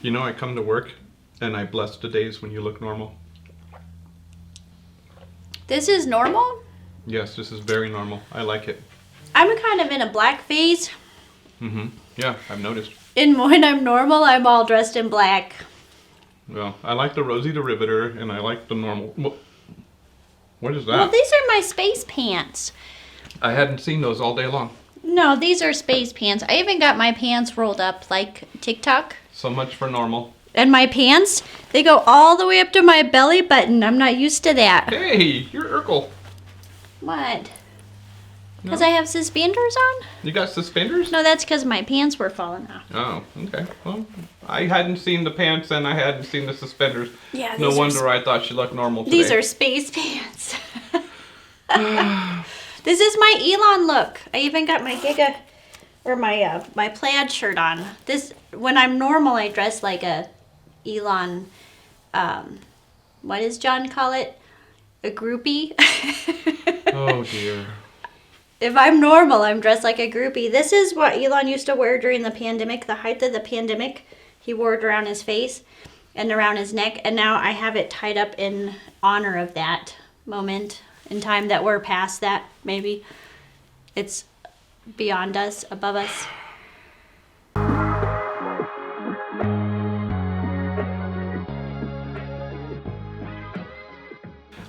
You know, I come to work and I bless the days when you look normal. This is normal? Yes, this is very normal. I like it. I'm kind of in a black phase. Mm-hmm. Yeah, I've noticed. And when I'm normal, I'm all dressed in black. Well, I like the Rosie the Riveter and I like the normal. What is that? Well, these are my space pants. I hadn't seen those all day long. No, these are space pants. I even got my pants rolled up like TikTok. So much for normal. And my pants, they go all the way up to my belly button. I'm not used to that. Hey, you're Urkel. What? Because No. I have suspenders on? You got suspenders? No, that's because my pants were falling off. Oh, okay. Well, I hadn't seen the pants and I hadn't seen the suspenders. Yeah, No wonder I thought she looked normal today. These are space pants. This is my Elon look. I even got my Giga, or my my plaid shirt on. This, when I'm normal, I dress like a Elon, what does John call it? A groupie? Oh, dear. If I'm normal, I'm dressed like a groupie. This is what Elon used to wear during the pandemic, the height of the pandemic. He wore it around his face and around his neck. And now I have it tied up in honor of that moment in time that we're past that, maybe. It's beyond us, above us.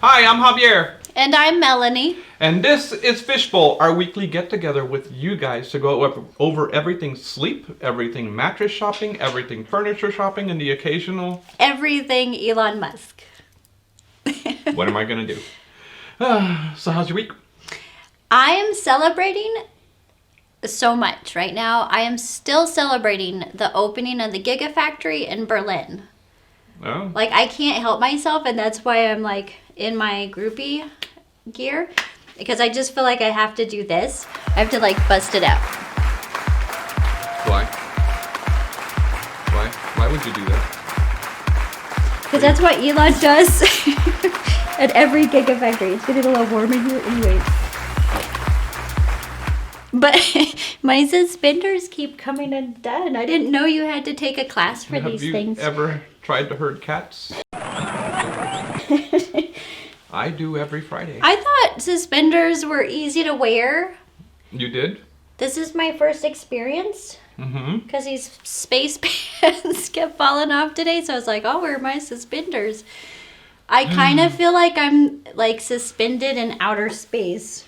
Hi, I'm Javier. And I'm Melanie. And this is FishBowl, our weekly get-together with you guys to go over everything sleep, everything mattress shopping, everything furniture shopping, and the occasional... Everything Elon Musk. What am I going to do? So how's your week? I am celebrating so much right now. I am still celebrating the opening of the Gigafactory in Berlin. Oh. Like, I can't help myself, and that's why I'm, like, in my groupie gear. Because I just feel like I have to do this. I have to, like, bust it out. Why? Why would you do that? Because that's what Elon does at every Gigafactory. It's getting a little warm in here anyway. But my suspenders keep coming undone. I didn't know you had to take a class for these things. Have you ever tried to herd cats? I do every Friday. I thought suspenders were easy to wear. You did? This is my first experience. Mm-hmm. Because these space pants kept falling off today. So I was like, I'll wear my suspenders. I kind of feel like I'm like suspended in outer space.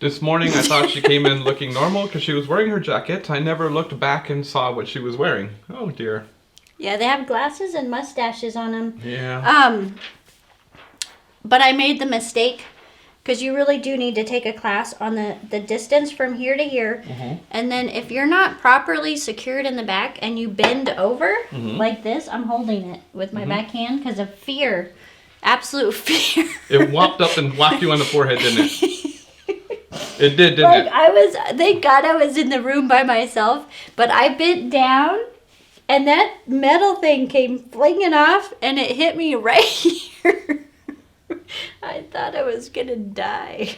This morning I thought she came in looking normal because she was wearing her jacket. I never looked back and saw what she was wearing. Oh dear. Yeah, they have glasses and mustaches on them. Yeah. But I made the mistake because you really do need to take a class on the distance from here to here. Mm-hmm. And then if you're not properly secured in the back and you bend over like this, I'm holding it with my backhand because of fear. Absolute fear. It whopped up and whacked you on the forehead, didn't it? It did, didn't Like it? thank God I was in the room by myself, but I bent down and that metal thing came flinging off and it hit me right here. I thought I was gonna die.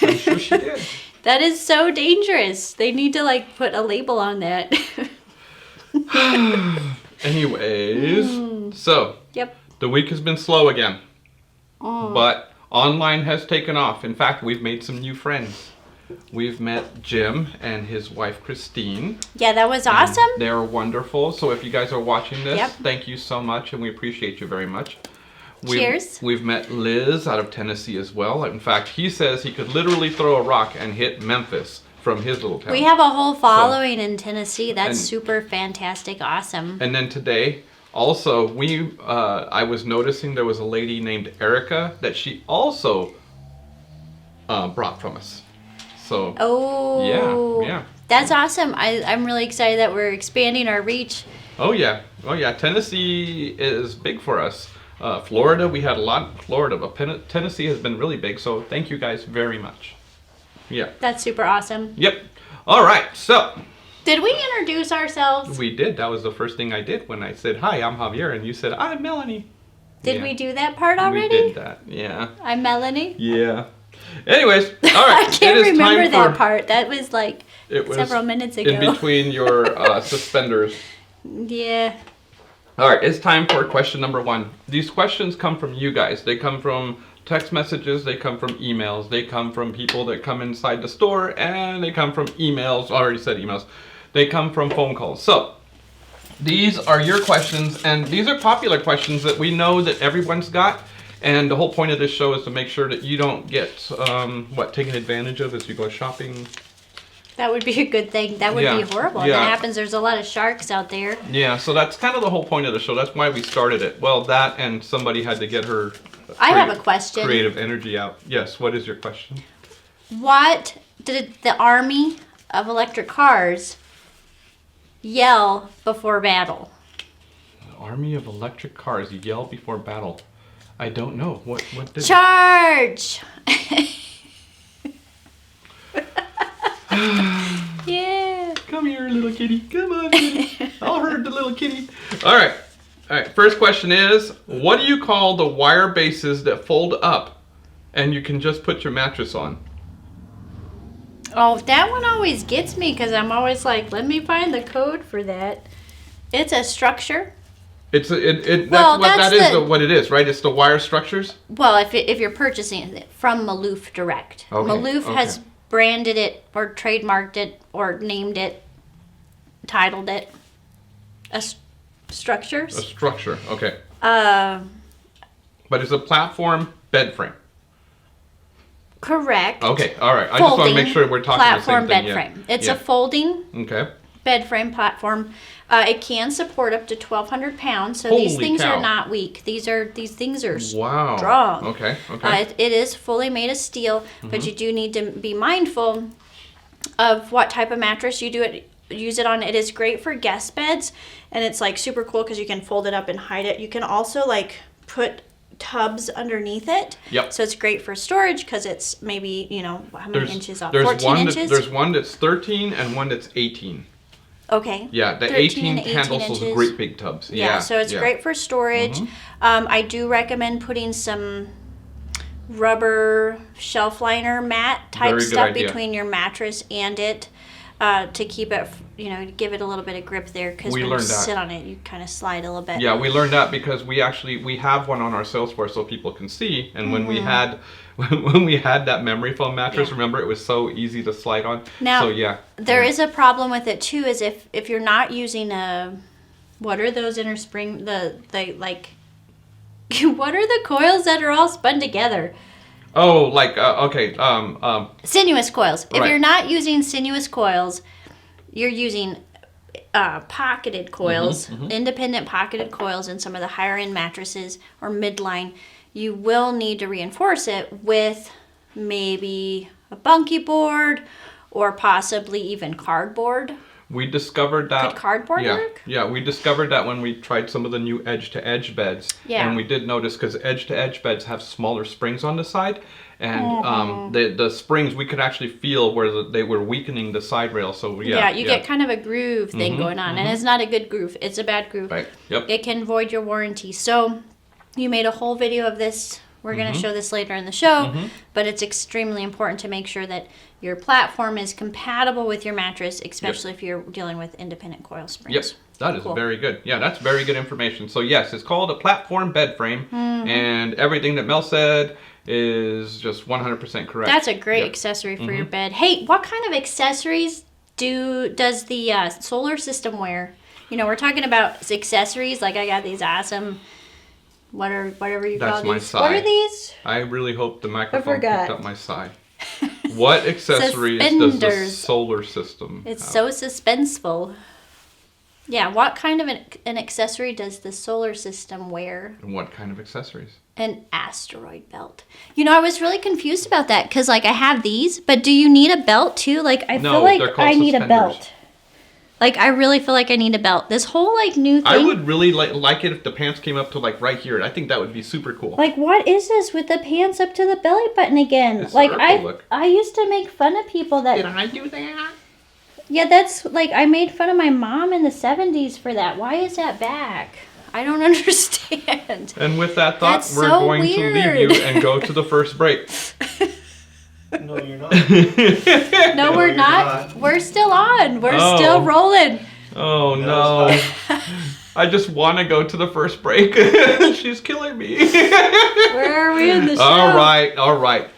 I'm sure she did. That is so dangerous. They need to like put a label on that. Anyways, so Yep. the week has been slow again, Oh. but online has taken off. In fact, we've made some new friends. We've met Jim and his wife Christine. Yeah, that was awesome. They're wonderful. So if you guys are watching this, Yep. thank you so much, and we appreciate you very much. Cheers. We've met Liz out of Tennessee as well. In fact, he says he could literally throw a rock and hit Memphis from his little town. We have a whole following in Tennessee. That's and- super fantastic, awesome. And then today, also, I was noticing there was a lady named Erica that she also brought from us. So, Oh. yeah. That's awesome. I'm really excited that we're expanding our reach. Oh yeah. Tennessee is big for us. Florida, we had a lot in Florida, but Tennessee has been really big. So thank you guys very much. Yeah. That's super awesome. Yep. All right. So Did we introduce ourselves? we did. That was the first thing I did when I said, "Hi, I'm Javier," and you said, "I'm Melanie." Did Yeah. we do that part already? We did that. Yeah. I'm Melanie. Yeah. Anyways, all right. I can't it is remember time that for, part. That was like It was several minutes ago. in between your suspenders. Yeah. All right, it's time for question number 1. These questions come from you guys. They come from text messages, they come from emails, they come from people that come inside the store, and they come from emails. I already said emails. They come from phone calls. So these are your questions, and these are popular questions that we know that everyone's got. And the whole point of this show is to make sure that you don't get taken advantage of as you go shopping. That would be a good thing. That would be horrible. If that happens, there's a lot of sharks out there. Yeah, so that's kind of the whole point of the show. That's why we started it. Well, that and somebody had to get her I have a question. Creative energy out. Yes, what is your question? What did the army of electric cars yell before battle? The army of electric cars yell before battle. I don't know. What did Charge! Yeah. Come here, little kitty. Come on, kitty. I'll herd the little kitty. All right. First question is, what do you call the wire bases that fold up and you can just put your mattress on? Oh, that one always gets me because I'm always like, let me find the code for that. It's a structure. What it is, right? It's the wire structures? Well, if you're purchasing it from Maloof Direct. Okay, Maloof has branded it or trademarked it or named it, titled it. Structures? A structure, okay. But it's a platform bed frame. Correct. Okay, all right. I just want to make sure we're talking the same thing. Platform bed frame. It's a folding bed frame platform. It can support up to 1,200 pounds. So these things are not weak. These things are strong. Okay. It is fully made of steel, but you do need to be mindful of what type of mattress you use it on. It is great for guest beds, and it's like super cool because you can fold it up and hide it. You can also like put tubs underneath it. Yep. So it's great for storage because it's maybe, how many inches off? 14 inches? There's one that's 13 and one that's 18. Okay. Yeah, the 18 handles those great big tubs. Yeah, so it's great for storage. I do recommend putting some rubber shelf liner mat type stuff between your mattress and it to keep it, give it a little bit of grip there because when you sit on it, you kind of slide a little bit. Yeah, we learned that because we have one on our Salesforce so people can see. And when we had that memory foam mattress, remember, it was so easy to slide on. Now, there is a problem with it too. Is if you're not using what are those inner spring? What are the coils that are all spun together? Oh, like sinuous coils. If you're not using sinuous coils, you're using pocketed coils, independent pocketed coils in some of the higher end mattresses or midline. You will need to reinforce it with maybe a bunkie board or possibly even cardboard. We discovered that. Could cardboard work? Yeah, we discovered that when we tried some of the new edge-to-edge beds. Yeah. And we did notice because edge-to-edge beds have smaller springs on the side. And the springs, we could actually feel where they were weakening the side rail. So, you get kind of a groove thing going on. And it's not a good groove. It's a bad groove. Right, yep. It can void your warranty. So, you made a whole video of this. We're going to show this later in the show. But it's extremely important to make sure that your platform is compatible with your mattress, especially if you're dealing with independent coil springs. Yep, that is very good. Yeah, that's very good information. So yes, it's called a platform bed frame, and everything that Mel said is just 100% correct. That's a great accessory for your bed. Hey, what kind of accessories does the solar system wear? We're talking about accessories. Like I got these awesome, whatever you call these. Sigh. What are these? I really hope the microphone picked up my sigh. What accessories does the solar system have? So suspenseful. Yeah, what kind of an accessory does the solar system wear? And what kind of accessories? An asteroid belt. I was really confused about that because, I have these, but do you need a belt too? I feel like I need a belt. I really feel like I need a belt. This whole, new thing. I would really like it if the pants came up to, right here. I think that would be super cool. What is this with the pants up to the belly button again? I used to make fun of people that... Did I do that? Yeah, that's, I made fun of my mom in the 70s for that. Why is that back? I don't understand. And with that thought, we're going to leave you and go to the first break. No, you're not. No, we're not. We're still on. We're still rolling. Oh, no. I just want to go to the first break. She's killing me. Where are we in the show? All right.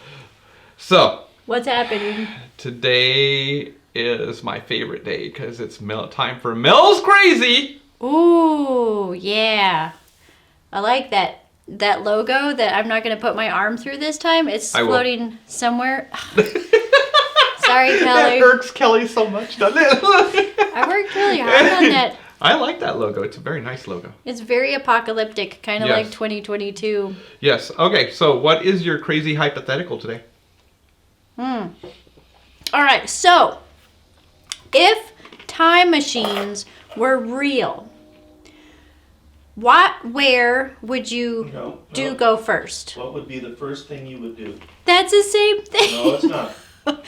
So, What's happening? today is my favorite day because it's time for Mel's Crazy. Ooh, yeah. I like that logo that I'm not going to put my arm through this time. It's floating somewhere. Sorry, Kelly. That irks Kelly so much, doesn't it? I worked really hard on that. I like that logo. It's a very nice logo. It's very apocalyptic, kind of Yes. like 2022. Yes. Okay, so what is your crazy hypothetical today? All right, so if time machines were real, where would you go first? What would be the first thing you would do? That's the same thing. No, it's not.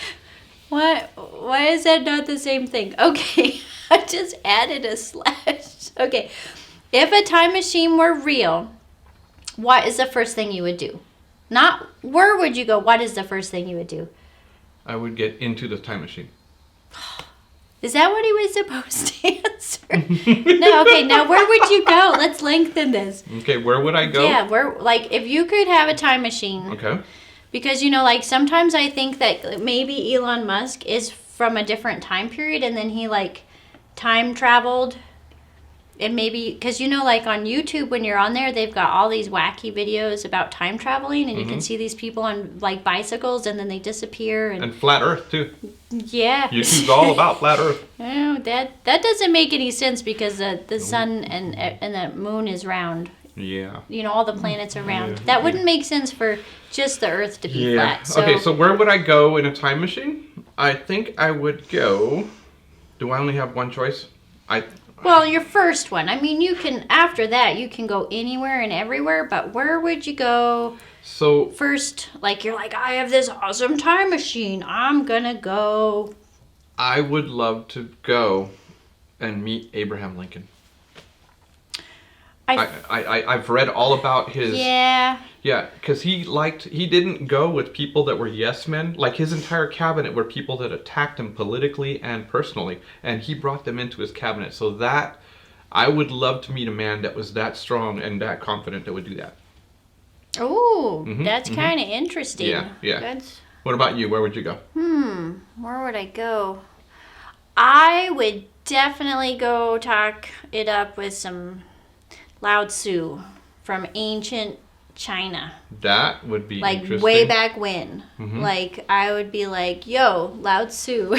What? Why is that not the same thing? Okay, I just added a slash. Okay, if a time machine were real, what is the first thing you would do? Not where would you go, what is the first thing you would do? I would get into the time machine. Is that what he was supposed to answer? No, okay, now where would you go? Let's lengthen this. Okay, where would I go? Yeah, if you could have a time machine. Okay. Because, sometimes I think that maybe Elon Musk is from a different time period and then he, time traveled. And maybe, because, on YouTube, when you're on there, they've got all these wacky videos about time traveling. And you can see these people on, bicycles and then they disappear. And flat Earth, too. Yeah. YouTube's all about flat Earth. Oh, that doesn't make any sense because the sun and the moon is round. Yeah. All the planets are round. That wouldn't make sense for just the Earth to be flat. So. Okay, so where would I go in a time machine? I think I would go... Do I only have one choice? Well, your first one. I mean, after that, you can go anywhere and everywhere, but where would you go first? You're I have this awesome time machine. I'm gonna go. I would love to go and meet Abraham Lincoln. I've read all about his... Yeah. Yeah, because he didn't go with people that were yes men. His entire cabinet were people that attacked him politically and personally, and he brought them into his cabinet. So that, I would love to meet a man that was that strong and that confident that would do that. Oh, that's kind of interesting. Yeah. What about you? Where would you go? Where would I go? I would definitely go talk it up with some Lao Tzu from ancient China. That would be interesting. Way back when. I would be yo, Lao Tzu.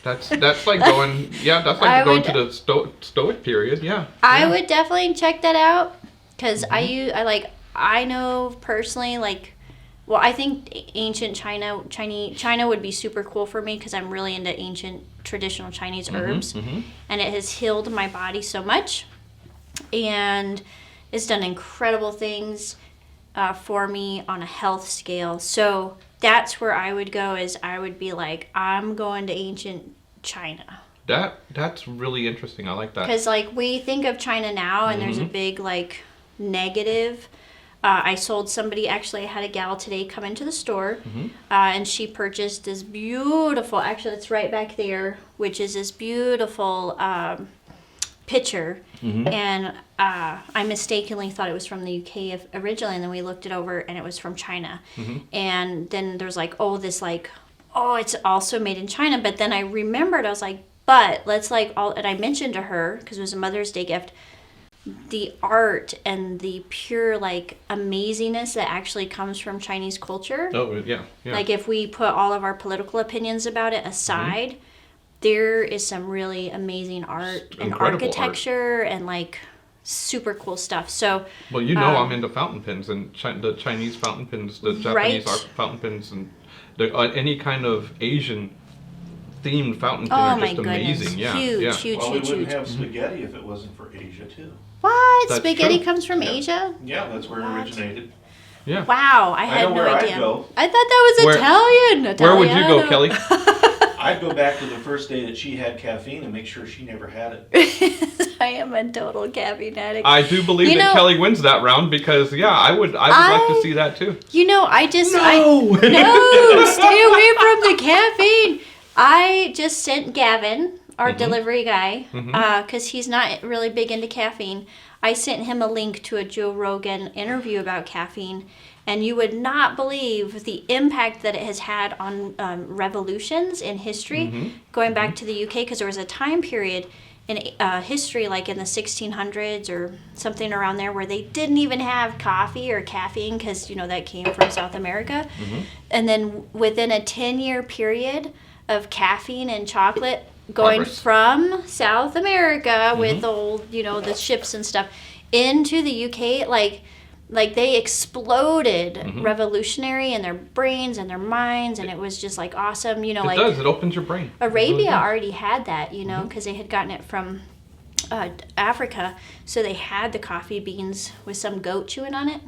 That's like going, going to the Stoic period, yeah. I would definitely check that out because I know personally, I think ancient China would be super cool for me because I'm really into ancient traditional Chinese herbs and it has healed my body so much. And it's done incredible things for me on a health scale. So that's where I would go I would be I'm going to ancient China. That's really interesting. I like that. Because we think of China now and there's a big negative. I sold somebody, actually I had a gal today come into the store and she purchased this beautiful, actually it's right back there, which is this beautiful picture, and I mistakenly thought it was from the UK originally, and then we looked it over and it was from China, and then there's it's also made in China, but then I remembered, I was but let's and I mentioned to her, because it was a Mother's Day gift, the art and the pure amazingness that actually comes from Chinese culture. Oh yeah. If we put all of our political opinions about it aside, there is some really amazing art and architecture and super cool stuff. So, well, I'm into fountain pens and the Chinese fountain pens, the Japanese fountain pens, and any kind of Asian themed fountain pen are just amazing. Yeah, huge. Well, we wouldn't have spaghetti if it wasn't for Asia too. What? That's spaghetti true. comes from Asia? Yeah, that's where it originated. Yeah. Wow, I had no idea. I'd go. I thought that was Italian. Where would you go, Kelly? I'd go back to the first day that she had caffeine and make sure she never had it. I am a total caffeine addict. I do believe that Kelly wins that round because I would like to see that too. No, stay away from the caffeine. I just sent Gavin our delivery guy, because he's not really big into caffeine. I sent him a link to a Joe Rogan interview about caffeine, and you would not believe the impact that it has had on revolutions in history, going back to the UK, because there was a time period in history, like in the 1600s or something around there, where they didn't even have coffee or caffeine, because, you know, that came from South America. And then within a 10-year period of caffeine and chocolate going Progress. from South America with old, you know, the ships and stuff into the UK, like they exploded revolutionary in their brains and their minds, and it was just like awesome, you know. It does. It opens your brain. Arabia already had that, you know, because they had gotten it from Africa, so they had the coffee beans with some goat chewing on it.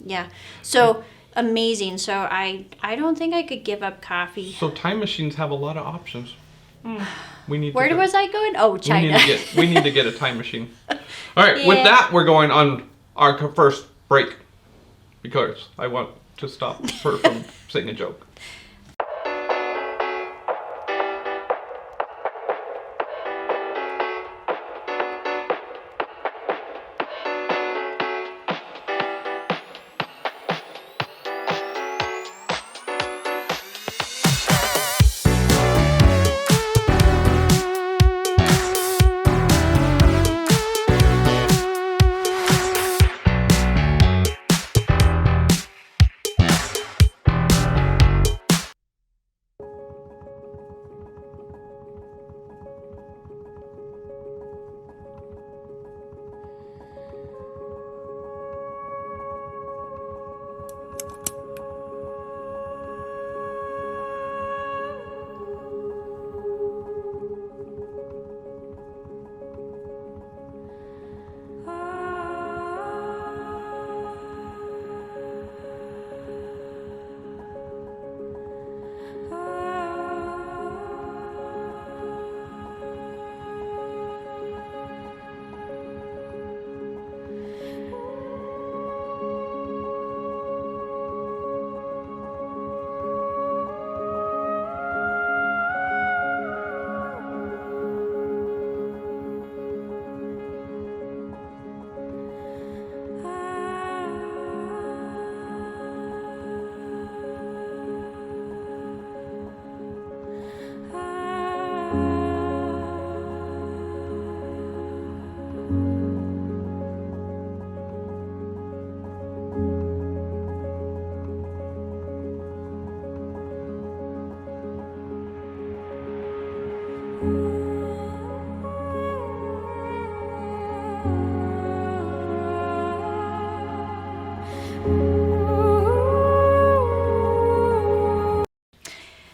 Yeah, so amazing. So I don't think I could give up coffee. So time machines have a lot of options. We need. Where was I going? Oh, China. We need to get a time machine. All right. With Yeah. that, we're going on our first break because I want to stop her from saying a joke.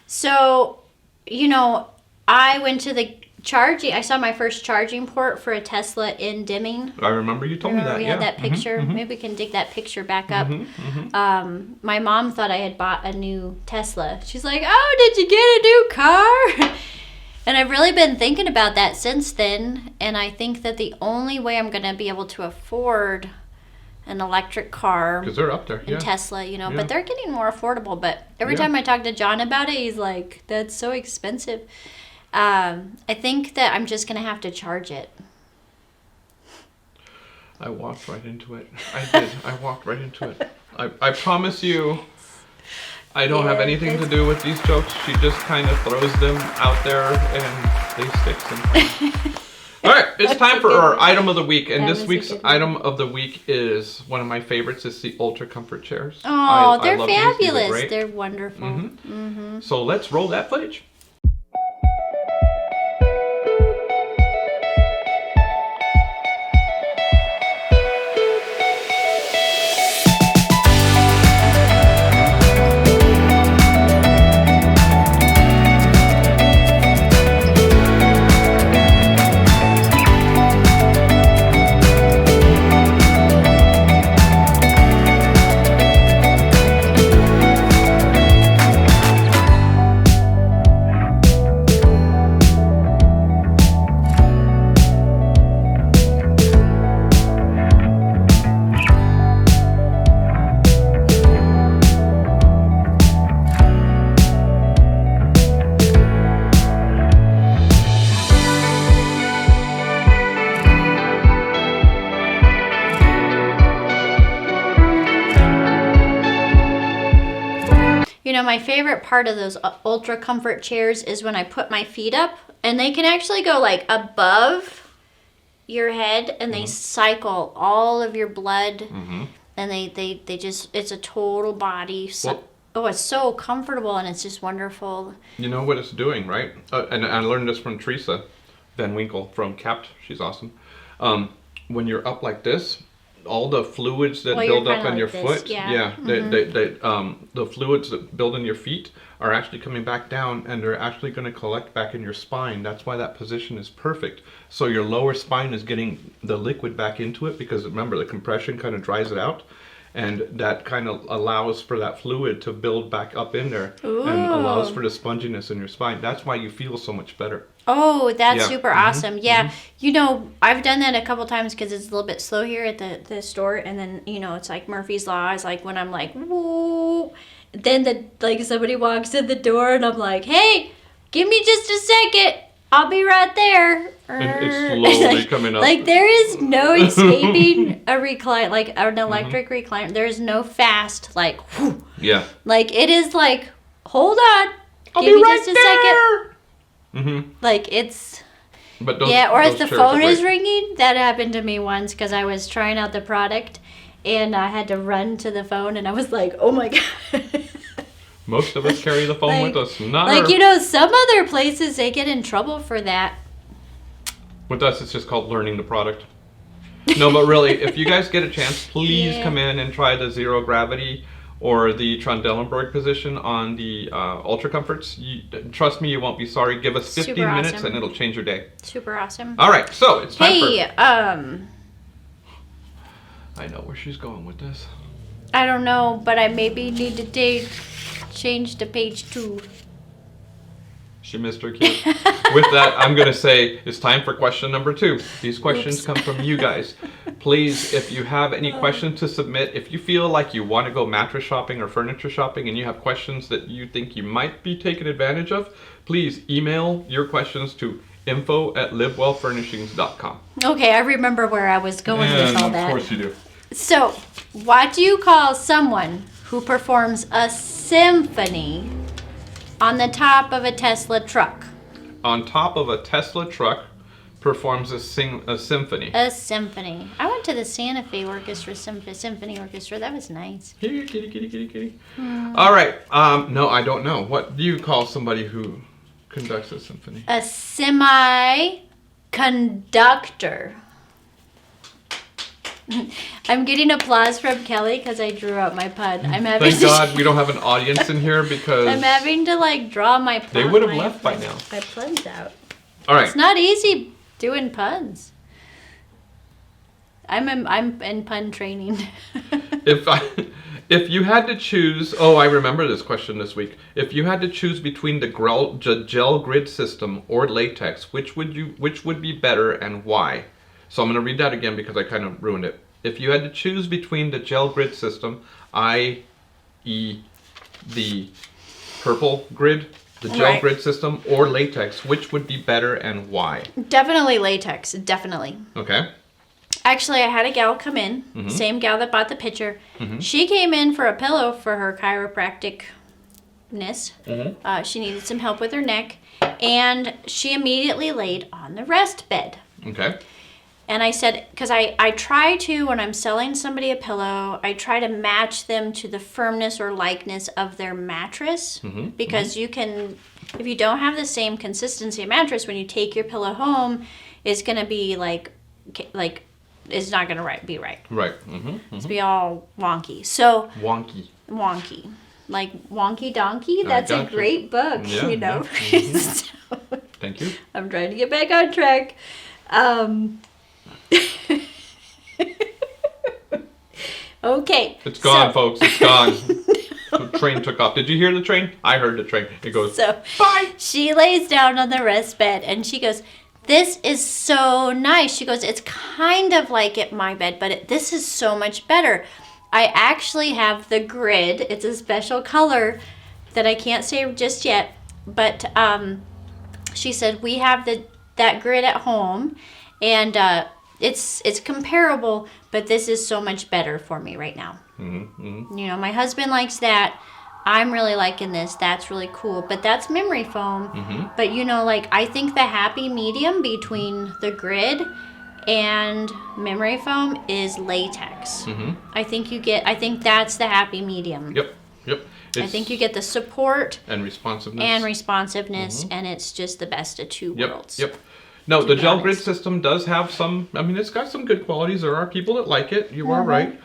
So, you know, I went to the charging. I saw my first charging port for a Tesla in Deming. I remember you told me that. We Yeah. had that picture. Maybe we can dig that picture back up. My mom thought I had bought a new Tesla. She's like, "Oh, did you get a new car?" And I've really been thinking about that since then. And I think that the only way I'm going to be able to afford an electric car Because they're up there. and Yeah. Tesla, you know, Yeah. but they're getting more affordable. But every Yeah. time I talk to John about it, he's like, "That's so expensive." I think that I'm just going to have to charge it. I walked right into it. I did. I walked right into it. I promise you, I don't have Yeah, anything to do with these jokes. She just kind of throws them out there and they stick sometimes. All right, it's time for our item of the week. And That this was a week's good one. item of the week is one of my favorites. It's the UltraComfort chairs. Oh, they're love these. These are fabulous. great. They're wonderful. So let's roll that footage. my favorite part of those UltraComfort chairs is when I put my feet up, and they can actually go like above your head, and they cycle all of your blood, and they just, it's a total body. It's so comfortable, and it's just wonderful. You know what it's doing, right? And I learned this from Teresa Van Winkle from Capt. She's awesome. When you're up like this, all the fluids that build up in your foot, the fluids that build in your feet are actually coming back down, and they're actually going to collect back in your spine. That's why that position is perfect. So your lower spine is getting the liquid back into it, because remember, the compression kind of dries it out, and that kind of allows for that fluid to build back up in there. Ooh. And allows for the sponginess in your spine. That's why you feel so much better. Oh, that's super awesome. Yeah. I've done that a couple times because it's a little bit slow here at the store. And then, it's like Murphy's Law is like when I'm like, whoa. Then somebody walks in the door and I'm like, hey, give me just a second. I'll be right there. And it's slowly coming up. Like there is no escaping a recline, like an electric recliner. There's no fast, like, whew. Yeah. Like it is like, hold on. I'll give be me right just a there. second. Like it's, but or if the phone is ringing, that happened to me once because I was trying out the product and I had to run to the phone and I was like, oh my God. Most of us carry the phone with us. Not some other places they get in trouble for that. With us, it's just called learning the product. No, but really, if you guys get a chance, please come in and try the zero gravity or the Trondellenberg position on the UltraComforts. Trust me, you won't be sorry. Give us 15 minutes and it'll change your day. Super awesome. All right, so it's time for... I know where she's going with this. I don't know, but I maybe need to change to page 2. She missed her cue. With that, I'm going to say it's time for question number 2. These questions come from you guys. Please, if you have any questions to submit, if you feel like you want to go mattress shopping or furniture shopping and you have questions that you think you might be taken advantage of, please email your questions to info@livewellfurnishings.com. Okay, I remember where I was going with all that. Of course you do. So, what do you call someone who performs a symphony on the top of a Tesla truck? On top of a Tesla truck performs a symphony. A symphony. I went to the Santa Fe Orchestra Symphony Orchestra. That was nice. Here, kitty, kitty, kitty, kitty. All right. No, I don't know. What do you call somebody who conducts a symphony? A semi-conductor. I'm getting applause from Kelly because I drew out my pun. Thank God we don't have an audience in here because I'm having to draw my pun. They would have left by now. My puns out. All right. It's not easy doing puns. I'm in pun training. If you had to choose, I remember this question this week. If you had to choose between the gel grid system or latex, which would be better and why? So I'm going to read that again because I kind of ruined it. If you had to choose between the gel grid system, i.e. the purple grid, the gel grid system, or latex, which would be better and why? Definitely latex, definitely. Okay. Actually, I had a gal come in, same gal that bought the picture. She came in for a pillow for her chiropracticness. She needed some help with her neck, and she immediately laid on the rest bed. Okay. And I said, because I try to, when I'm selling somebody a pillow, I try to match them to the firmness or likeness of their mattress. Because you can, if you don't have the same consistency of mattress, when you take your pillow home, it's going to be like it's not going to be right. Right. It's be all wonky. So wonky. Like Wonky Donkey. That's a great book, Yeah, So, thank you. I'm trying to get back on track. Okay. It's gone, folks. It's gone. The train took off. Did you hear the train? I heard the train. It goes, bye. She lays down on the rest bed and she goes, this is so nice. She goes, it's kind of like at my bed, but this is so much better. I actually have the grid. It's a special color that I can't say just yet. But she said, we have that grid at home. And it's comparable, but this is so much better for me right now. My husband likes that. I'm really liking this. That's really cool. But that's memory foam. Mm-hmm. But you know, like I think the happy medium between the grid and memory foam is latex. Mm-hmm. I think that's the happy medium. Yep. I think you get the support and responsiveness. and it's just the best of two worlds. Yep. No, to the be gel grid honest. system does have some. I mean, it's got some good qualities. There are people that like it. You are right.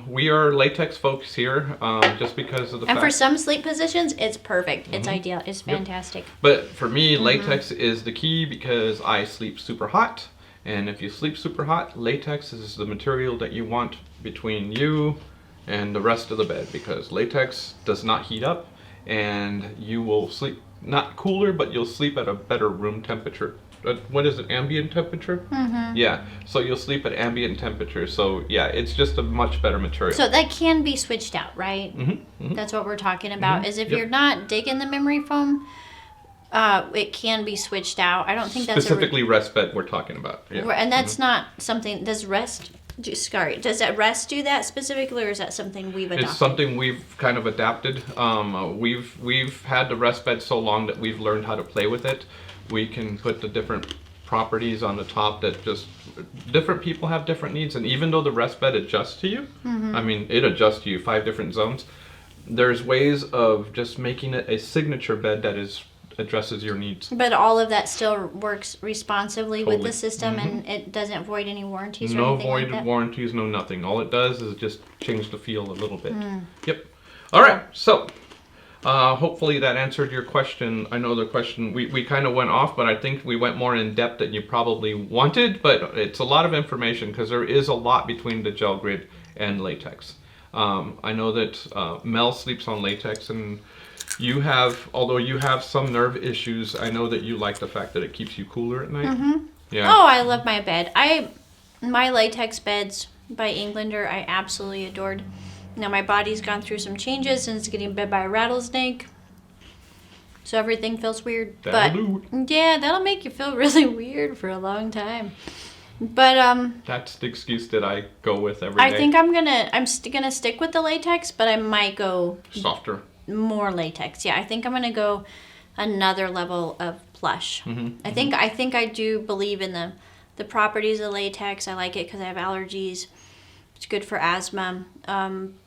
We are latex folks here, just because of the And fact. for some sleep positions, it's perfect. It's ideal. It's fantastic. But for me, latex is the key because I sleep super hot. And if you sleep super hot, latex is the material that you want between you and the rest of the bed, because latex does not heat up and you will sleep not cooler, but you'll sleep at a better room temperature. What is it, ambient temperature? Mm-hmm. Yeah, so you'll sleep at ambient temperature. So yeah, it's just a much better material. So that can be switched out, right? Mm-hmm. That's what we're talking about. Is if Yep. you're not digging the memory foam, it can be switched out. I don't think that's Specifically rest bed we're talking about. Yeah. and that's not something. Does that rest do that specifically, or is that something we've adopted? It's something we've kind of adapted. We've had the rest bed so long that we've learned how to play with it. We can put the different properties on the top that just different people have different needs, and even though the rest bed adjusts to you, I mean it adjusts to you 5 different zones. There's ways of just making it a signature bed that addresses your needs. But all of that still works responsively with Totally. the system, and it doesn't void any warranties or No anything like voided that? warranties, no nothing. All it does is just change the feel a little bit. Yep. All right. So hopefully that answered your question. I know the question, we kind of went off, but I think we went more in depth than you probably wanted. But it's a lot of information because there is a lot between the gel grid and latex. I know that Mel sleeps on latex, and although you have some nerve issues, I know that you like the fact that it keeps you cooler at night. Mm-hmm. Yeah. Oh, I love my bed. My latex beds by Englander, I absolutely adored. Now my body's gone through some changes since getting bit by a rattlesnake, so everything feels weird. That'll But yeah, that'll make you feel really weird for a long time. But That's the excuse that I go with every day. I think I'm gonna stick with the latex, but I might go Softer. more latex. Yeah, I think I'm gonna go another level of plush. I think I do believe in the properties of latex. I like it because I have allergies. It's good for asthma.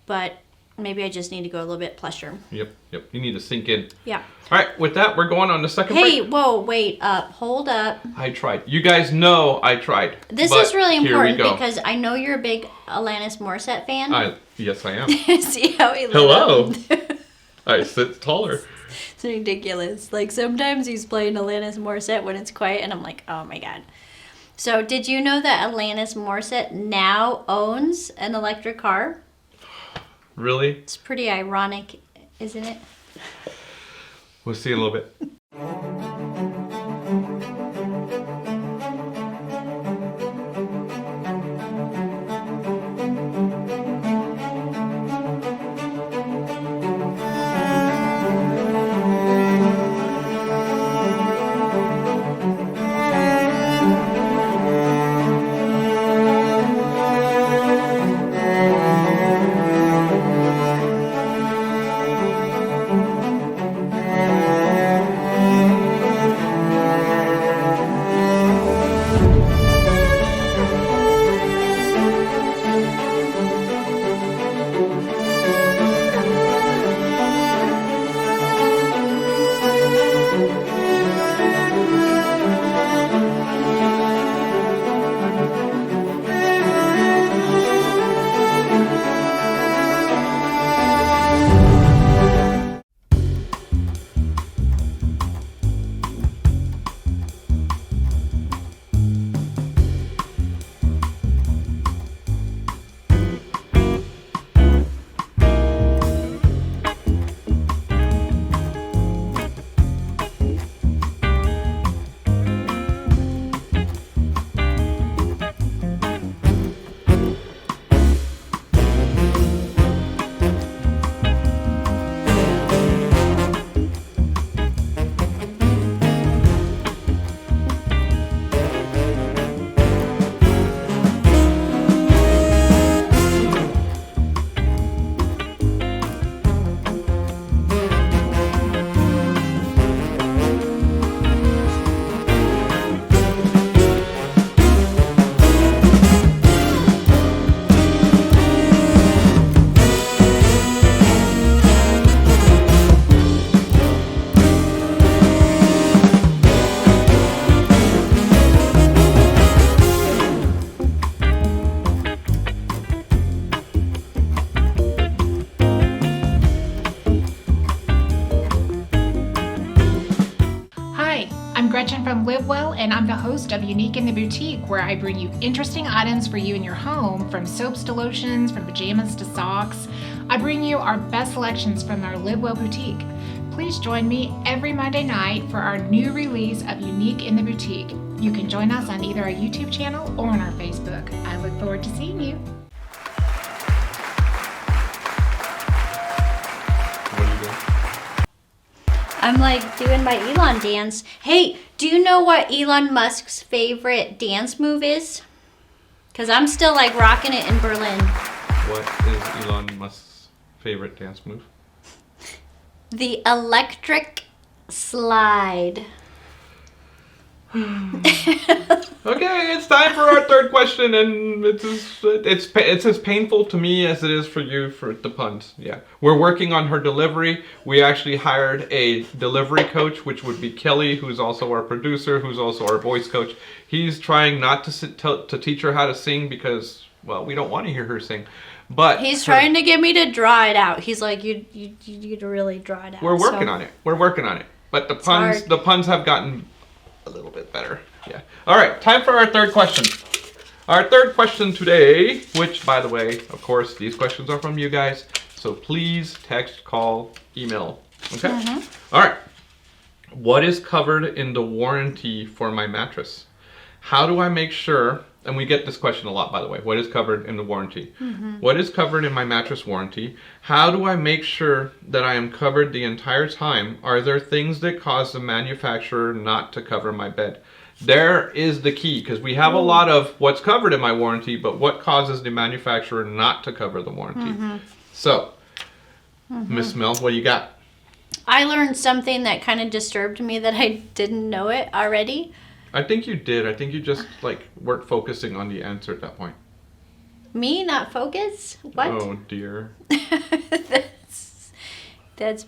But maybe I just need to go a little bit plusher. Yep. You need to sink in. Yeah. All right, with that, we're going on the second Hey, break. whoa, wait up, hold up. I tried. You guys know I tried. This But is really here we important go. because I know you're a big Alanis Morissette fan. Yes, I am. See how he lit Hello. up? I sit taller. It's ridiculous. Like sometimes he's playing Alanis Morissette when it's quiet, and I'm like, oh my god. So did you know that Alanis Morissette now owns an electric car? Really? It's pretty ironic, isn't it? We'll see in a little bit. Live Well, and I'm the host of Unique in the Boutique, where I bring you interesting items for you in your home, from soaps to lotions, from pajamas to socks. I bring you our best selections from our Live Well boutique. Please join me every Monday night for our new release of Unique in the Boutique. You can join us on either our YouTube channel or on our Facebook. I look forward to seeing you. What are you doing? I'm like doing my Elon dance. Hey, do you know what Elon Musk's favorite dance move is? Because I'm still like rocking it in Berlin. What is Elon Musk's favorite dance move? The electric slide. Okay, it's time for our third question, and it's as painful to me as it is for you for the puns. Yeah, we're working on her delivery. We actually hired a delivery coach, which would be Kelly, who's also our producer, who's also our voice coach. He's trying not to teach her how to sing because, well, we don't want to hear her sing. But He's trying to get me to draw it out. He's like, you to really draw it out. We're working on it. We're working on it. But hard. the puns have gotten a little bit better. Yeah. All right, time for our third question. Our third question today, which, by the way, of course, these questions are from you guys. So please text, call, email. Okay? All right. What is covered in the warranty for my mattress? How do I make sure, and we get this question a lot, by the way, what is covered in the warranty? What is covered in my mattress warranty? How do I make sure that I am covered the entire time? Are there things that cause the manufacturer not to cover my bed? There is the key, because we have a lot of what's covered in my warranty, but what causes the manufacturer not to cover the warranty? So, Miss Mills, what do you got? I learned something that kind of disturbed me that I didn't know it already. I think you did. I think you just weren't focusing on the answer at that point. Me not focus? What? Oh dear. That's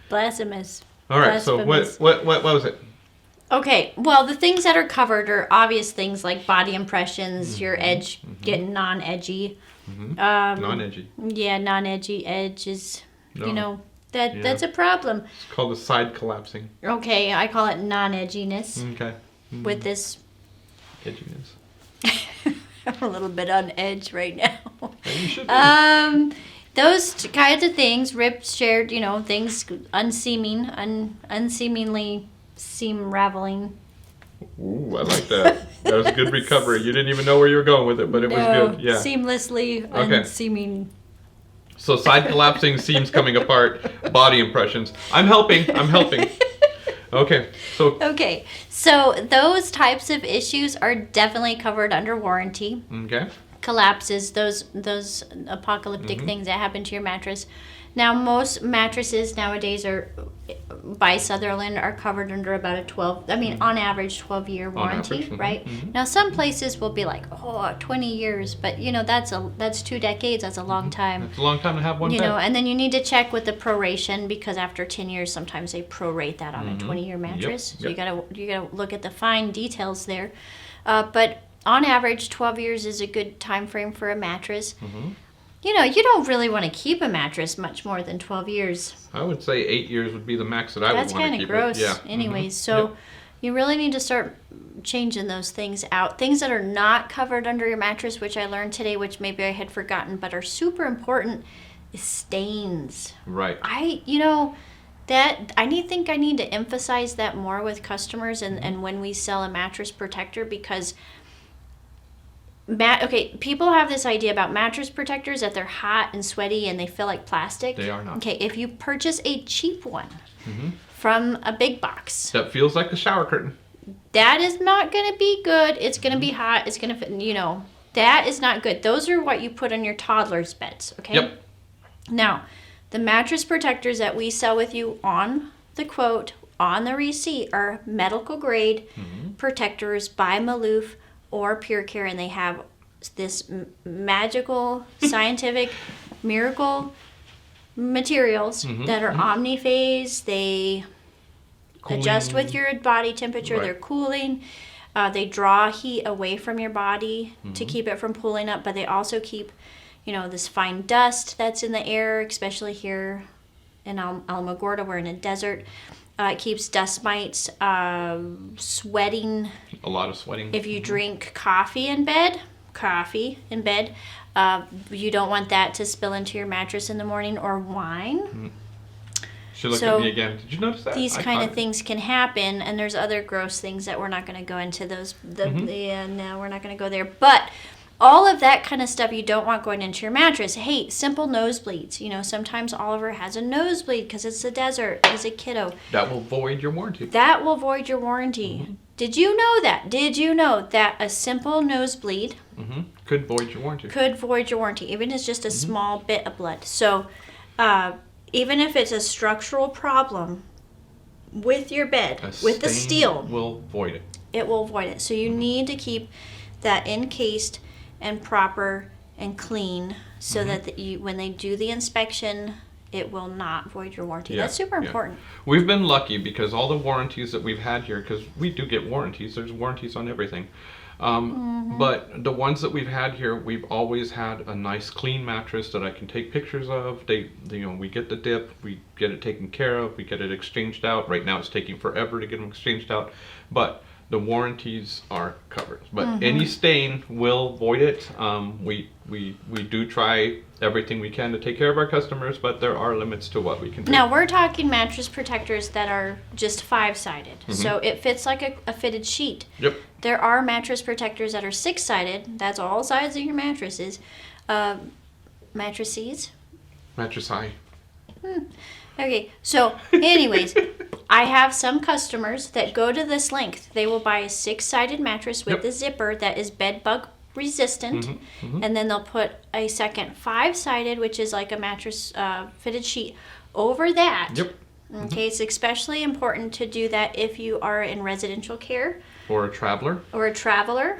blasphemous. All right. So what was it? Okay, well, the things that are covered are obvious things like body impressions, your edge getting non-edgy. Non-edgy. Yeah, non-edgy edge is, No. that's a problem. It's called the side collapsing. Okay, I call it non-edginess Okay. with this. Edginess. I'm a little bit on edge right now. And you should be. Those kinds of things, ripped, shared, things unseemingly seam raveling. Ooh, I like that. That was a good recovery. You didn't even know where you were going with it, but it was good. Yeah. Seamlessly Okay. unseeming. So side collapsing, seams coming apart, body impressions. I'm helping. Okay. So those types of issues are definitely covered under warranty. Okay. Collapses, those apocalyptic things that happen to your mattress. Now, most mattresses nowadays by Sutherland are covered under about a 12, on average 12-year warranty, right? Now, some places will be like, 20 years, but that's 2 decades, that's a long time. It's a long time to have one bed. And then you need to check with the proration, because after 10 years, sometimes they prorate that on a 20-year mattress. So you gotta look at the fine details there. But on average, 12 years is a good time frame for a mattress. You don't really want to keep a mattress much more than 12 years. I would say 8 years would be the max that I would want to keep it. That's kind of gross. Yeah. Anyways, so you really need to start changing those things out. Things that are not covered under your mattress, which I learned today, which maybe I had forgotten, but are super important, is stains. Right. I think I need to emphasize that more with customers and when we sell a mattress protector, because people have this idea about mattress protectors that they're hot and sweaty and they feel like plastic. They are not. Okay, if you purchase a cheap one from a big box, That feels like a shower curtain. that is not going to be good. It's going to be hot. It's going to, that is not good. Those are what you put on your toddler's beds, okay? Yep. Now, the mattress protectors that we sell with you on the quote, on the receipt, are medical grade protectors by Maloof or Pure Care, and they have this magical scientific miracle materials that are omniphase. They adjust with your body temperature. Right. They're cooling. They draw heat away from your body to keep it from pooling up, but they also keep this fine dust that's in the air, especially here in Alamogordo. We're in a desert. It keeps dust mites, sweating. A lot of sweating. If you drink coffee in bed, you don't want that to spill into your mattress in the morning, or wine. She looked at me again. Did you notice that? These kind of things can happen, and there's other gross things that we're not going to go into those. No, we're not going to go there. But all of that kind of stuff you don't want going into your mattress. Hey, simple nosebleeds. You know, sometimes Oliver has a nosebleed because it's the desert as a kiddo. That will void your warranty. Did you know that? Did you know that a simple nosebleed could void your warranty? Even if it's just a small bit of blood. So, even if it's a structural problem with your bed, with the steel, will void it. It will void it. So you need to keep that encased and proper and clean so that when they do the inspection, it will not void your warranty. That's super important. We've been lucky because all the warranties that we've had here, because we do get warranties, there's warranties on everything. But the ones that we've had here, we've always had a nice clean mattress that I can take pictures of. We get the dip, we get it taken care of, we get it exchanged out. Right now it's taking forever to get them exchanged out, but the warranties are covered. But any stain will void it. We do try everything we can to take care of our customers, but there are limits to what we can do. Now we're talking mattress protectors that are just 5-sided, so it fits like a fitted sheet. Yep. There are mattress protectors that are 6-sided. That's all sides of your mattresses. Mattresses. Mattress high. Okay, so anyways, I have some customers that go to this length. They will buy a 6-sided mattress with a zipper that is bed bug resistant, and then they'll put a second 5-sided, which is like a mattress fitted sheet, over that. Yep. Okay, it's especially important to do that if you are in residential care. Or a traveler.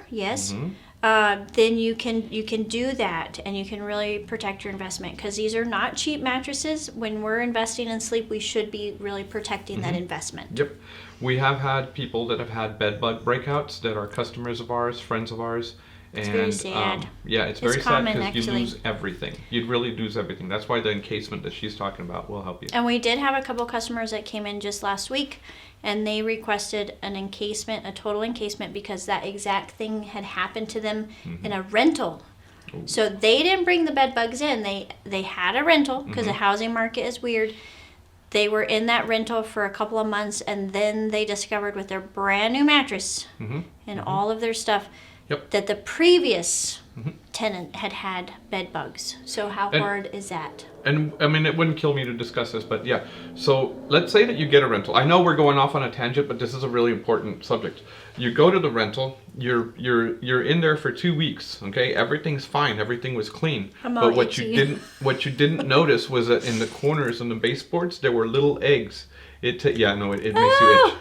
Yes. Then you can do that, and you can really protect your investment, because these are not cheap mattresses. When we're investing in sleep, we should be really protecting that investment. Yep. We have had people that have had bed bug breakouts that are customers of ours, friends of ours. It's very sad. It's very sad common, because you actually. lose everything. You'd really lose everything. That's why the encasement that she's talking about will help you. And we did have a couple customers that came in just last week, and they requested an encasement, a total encasement, because that exact thing had happened to them in a rental. Ooh. So they didn't bring the bed bugs in. They had a rental, because the housing market is weird. They were in that rental for a couple of months, and then they discovered with their brand new mattress and all of their stuff that the previous tenant had bed bugs. So how hard is that? And I mean, it wouldn't kill me to discuss this, but yeah. So let's say that you get a rental. I know we're going off on a tangent, but this is a really important subject. You go to the rental. You're in there for 2 weeks. Okay, everything's fine. Everything was clean. But what you didn't notice was that in the corners and the baseboards there were little eggs. It makes you itch.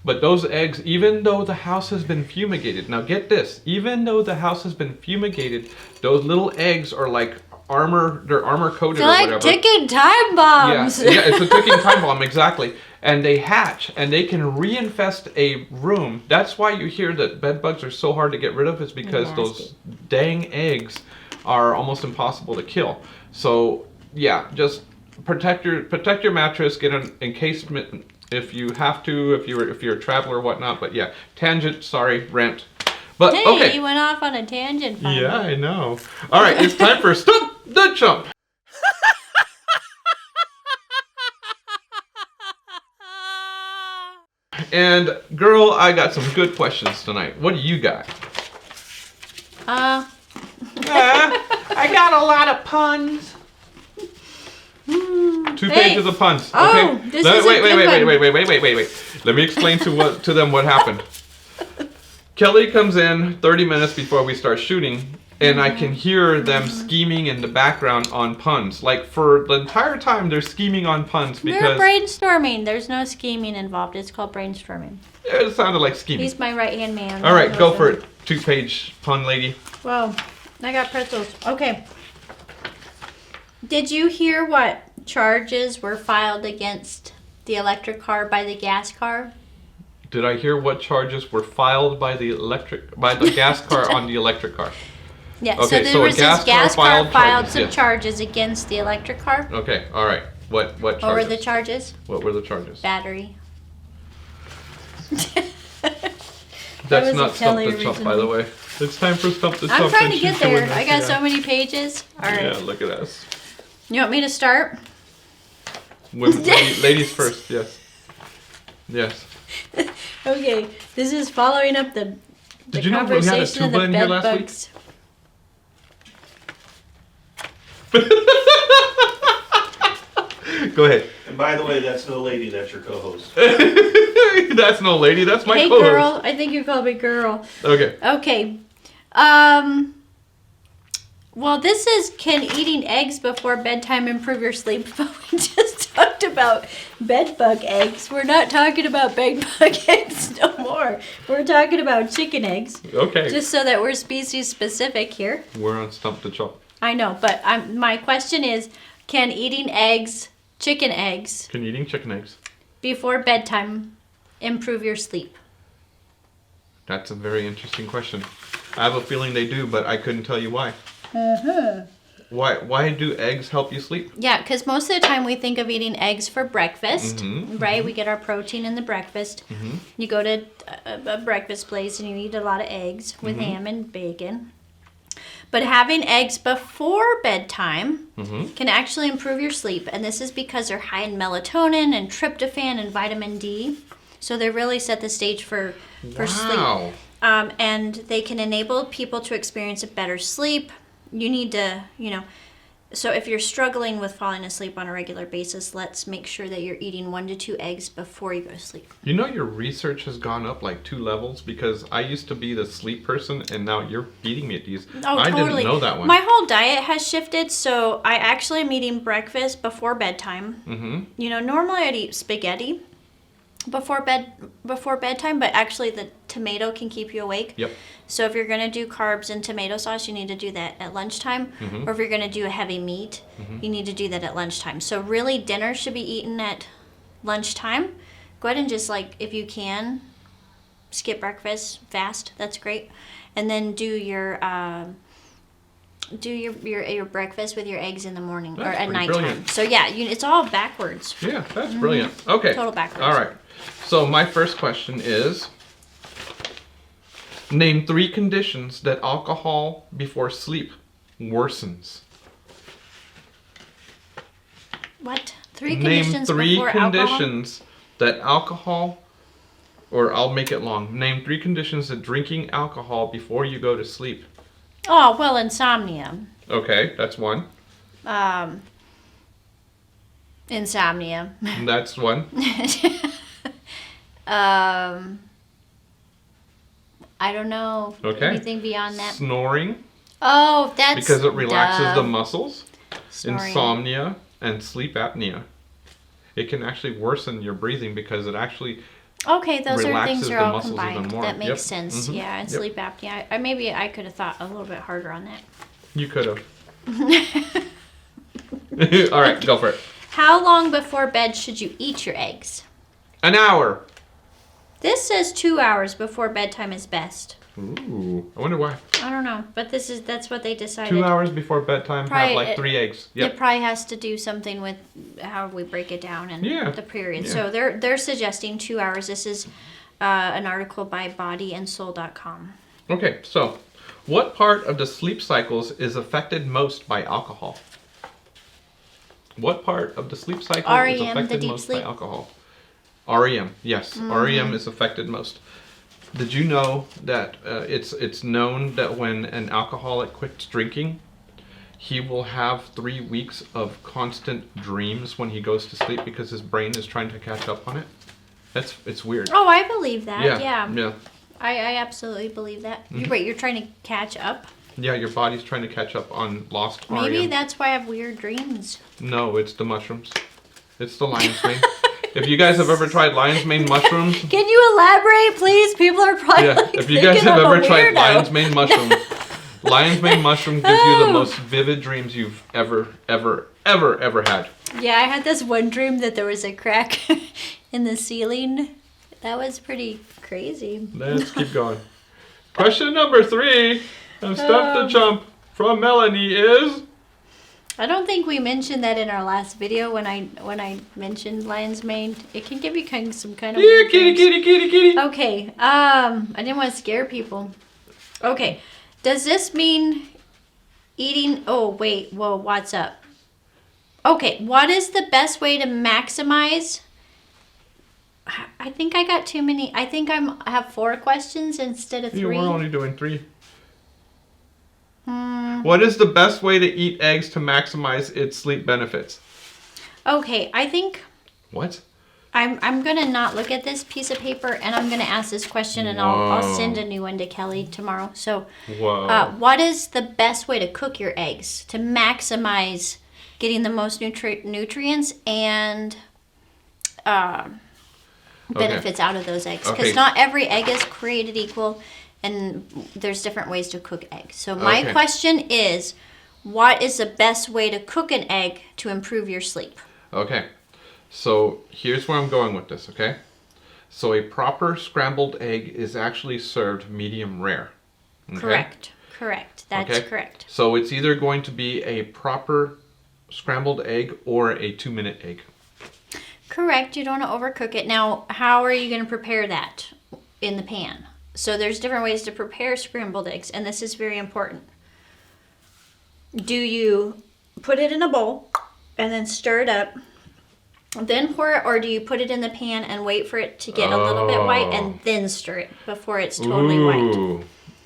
But those eggs, even though the house has been fumigated, now get this, even though the house has been fumigated, those little eggs are like they're armor coated or whatever. They're like ticking time bombs. Yeah, it's a ticking time bomb, exactly. And they hatch, and they can reinfest a room. That's why you hear that bed bugs are so hard to get rid of, is because those dang eggs are almost impossible to kill. So yeah, just protect your mattress, get an encasement if you have to, if you're a traveler or whatnot. But yeah, rant. But hey, okay. You went off on a tangent. Finally. Yeah, I know. All right, it's time for Stump the Chump. And girl, I got some good questions tonight. What do you got? I got a lot of puns. 2 pages of puns. Oh, okay. this is Wait. Let me explain to them what happened. Kelly comes in 30 minutes before we start shooting, and I can hear them scheming in the background on puns. Like for the entire time, they're scheming on puns because they're brainstorming. There's no scheming involved. It's called brainstorming. It sounded like scheming. He's my right-hand man. All right, go for it. 2-page pun lady. Well, I got pretzels. Okay. Did you hear what charges were filed against the electric car by the gas car? Did I hear what charges were filed by the gas car on the electric car? Yeah, okay, so there was this gas car filed some yes. charges against the electric car. Okay, all right. What charges? What were the charges? What were the charges? Battery. That's was a not Stump the Kelly Chump, by the way. It's time for Stump the Chump. I'm trying and to get she's doing there. this, I got yeah. so many pages. All right. Yeah, look at us. You want me to start? Ladies first, yes. Yes. Okay. This is following up the Did you know we had a conversation of tuba the in here bed last week? bugs. Go ahead. And by the way, that's no lady, that's your co-host. That's no lady, that's my Hey, co-host. girl. I think you called me girl. Okay. Okay. Well, this is, can eating eggs before bedtime improve your sleep? But we just talked about bed bug eggs. We're not talking about bed bug eggs no more. We're talking about chicken eggs. Okay. Just so that we're species specific here. We're on Stump the Chump. I know, but my question is, can eating eggs, chicken eggs, Can eating chicken eggs? before bedtime improve your sleep? That's a very interesting question. I have a feeling they do, but I couldn't tell you why. Why do eggs help you sleep? Yeah, because most of the time we think of eating eggs for breakfast, Mhm, right? We get our protein in the breakfast. You go to a breakfast place and you eat a lot of eggs with ham and bacon. But having eggs before bedtime can actually improve your sleep. And this is because they're high in melatonin and tryptophan and vitamin D. So they really set the stage for sleep. Wow. And they can enable people to experience a better sleep. You need to, so if you're struggling with falling asleep on a regular basis, let's make sure that you're eating 1 to 2 eggs before you go to sleep. You know your research has gone up like 2 levels because I used to be the sleep person and now you're beating me at these. Oh, I totally. didn't know that one. My whole diet has shifted, so I actually am eating breakfast before bedtime. Normally I'd eat spaghetti before bedtime, but actually the tomato can keep you awake. Yep. So if you're going to do carbs and tomato sauce, you need to do that at lunchtime. Or if you're going to do a heavy meat, you need to do that at lunchtime. So really dinner should be eaten at lunchtime. Go ahead and just if you can, skip breakfast, fast. That's great. And then do your breakfast with your eggs in the morning or That's at pretty nighttime. brilliant. So yeah, it's all backwards. Yeah, that's brilliant. Okay. Total backwards. All right. So my first question is, name 3 conditions that alcohol before sleep worsens. What? 3 Name conditions 3 before conditions that alcohol, or I'll make it long. Name 3 conditions that drinking alcohol before you go to sleep. Oh, well, insomnia. Okay, that's one. Insomnia. That's one. I don't know. Okay. Anything beyond that? Snoring, Oh, that's because it relaxes duh. the muscles. Snoring. Insomnia and sleep apnea. It can actually worsen your breathing because it actually Okay, those are relaxes things the are all muscles even combined. more. That makes Yep. sense. Mhm. Yeah, and Yep. sleep apnea. Maybe I could have thought a little bit harder on that. You could have. All right, go for it. How long before bed should you eat your eggs? An hour. This says 2 hours before bedtime is best. Ooh, I wonder why. I don't know, but that's what they decided. 2 hours before bedtime, Probably, have like 3 eggs. Yep. It probably has to do something with how we break it down and Yeah. the period. Yeah. So they're suggesting 2 hours. This is an article by bodyandsoul.com. Okay, so what part of the sleep cycles is affected most by alcohol? What part of the sleep cycle is REM, the affected deep most sleep? by alcohol? REM, yes. REM is affected most. Did you know that it's known that when an alcoholic quits drinking, he will have 3 weeks of constant dreams when he goes to sleep because his brain is trying to catch up on it? It's weird. Oh, I believe that. Yeah, Yeah. yeah. I absolutely believe that. Mm-hmm. Wait, you're trying to catch up? Yeah, your body's trying to catch up on lost Maybe REM. that's why I have weird dreams. No, it's the mushrooms. It's the lion's mane. If you guys have ever tried lion's mane mushrooms, Can you elaborate, please? People are probably yeah. like, If you guys thinking have I'm a ever tried weirdo. lion's mane mushroom, lion's mane mushroom gives you the most vivid dreams you've ever had. Yeah, I had this one dream that there was a crack in the ceiling. That was pretty crazy. Let's keep going. Question number 3 of Stump the Chump from Melanie is, I don't think we mentioned that in our last video when I mentioned lion's mane. It can give you some kind of Yeah, weird kitty, dreams. kitty, kitty, kitty. Okay. I didn't want to scare people. Okay. Does this mean eating? Oh wait. Whoa. What's up? Okay. What is the best way to maximize? I think I got too many. I think I have 4 questions instead of 3. You were only doing 3. What is the best way to eat eggs to maximize its sleep benefits? Okay, I think What? I'm gonna not look at this piece of paper, and I'm gonna ask this question, and I'll send a new one to Kelly tomorrow. So, Whoa. what is the best way to cook your eggs to maximize getting the most nutrients and benefits out of those eggs? Because Okay. not every egg is created equal, and there's different ways to cook eggs. So my Okay. question is, what is the best way to cook an egg to improve your sleep? Okay. So here's where I'm going with this, okay? So a proper scrambled egg is actually served medium rare. Okay? Correct. That's Okay. correct. So it's either going to be a proper scrambled egg or a 2-minute egg. Correct. You don't want to overcook it. Now, how are you going to prepare that in the pan? So there's different ways to prepare scrambled eggs, and this is very important. Do you put it in a bowl and then stir it up, then pour it, or do you put it in the pan and wait for it to get a little bit white and then stir it before it's totally white?